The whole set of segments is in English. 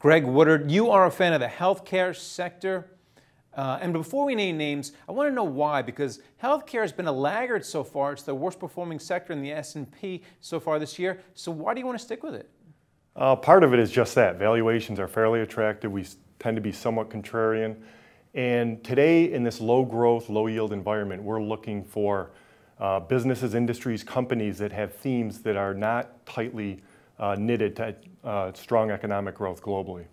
Greg Woodard, you are a fan of the healthcare sector. And before we name names, I want to know why, because healthcare has been a laggard so far. It's the worst performing sector in the S&P so far this year. So why do you want to stick with it? Part of it is just that. Valuations are fairly attractive. We tend to be somewhat contrarian. And today, in this low growth, low yield environment, we're looking for businesses, industries, companies that have themes that are not tightly knitted to strong economic growth globally.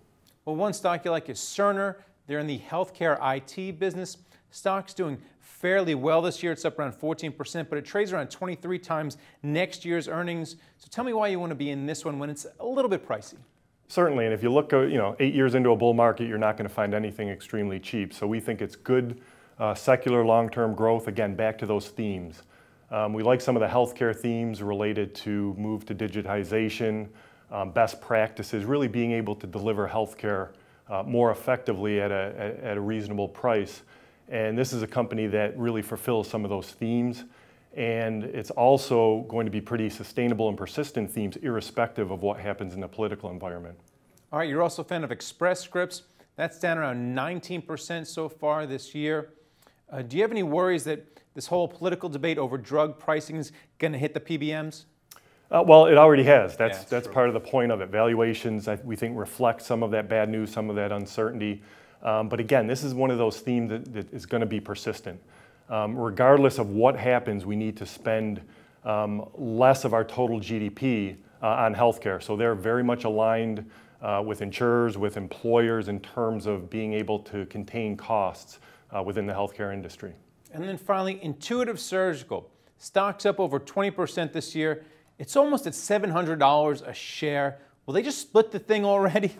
Well, one stock you like is Cerner. They're in the healthcare IT business. Stock's doing fairly well this year. It's up around 14%, but it trades around 23 times next year's earnings. So tell me why you want to be in this one when it's a little bit pricey. Certainly, and if you look, 8 years into a bull market, you're not going to find anything extremely cheap. So we think it's good secular long-term growth. Again, back to those themes. We like some of the healthcare themes related to move to digitization, best practices, really being able to deliver healthcare more effectively at a reasonable price. And this is a company that really fulfills some of those themes. And it's also going to be pretty sustainable and persistent themes, irrespective of what happens in the political environment. All right, you're also a fan of Express Scripts. That's down around 19% so far this year. Do you have any worries that this whole political debate over drug pricing is going to hit the PBMs? Well, it already has. That's true. part of the point of it. Valuations, we think, reflect some of that bad news, some of that uncertainty. But again, this is one of those themes that is going to be persistent. Regardless of what happens, we need to spend less of our total GDP on healthcare. So they're very much aligned with insurers, with employers in terms of being able to contain costs within the healthcare industry. And then finally, Intuitive Surgical. Stock's up over 20% this year. It's almost at $700 a share. Will they just split the thing already?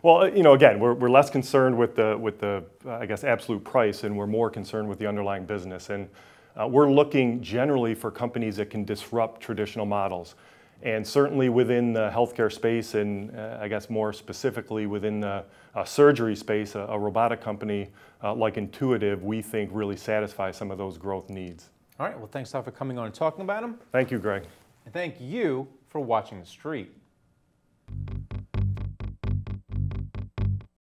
Well, again, we're less concerned with the I guess, absolute price, and we're more concerned with the underlying business. And we're looking generally for companies that can disrupt traditional models. And certainly within the healthcare space, and I guess more specifically within the surgery space, a robotic company like Intuitive, we think really satisfies some of those growth needs. All right, well, thanks a lot for coming on and talking about them. Thank you, Greg. And thank you for watching The Street.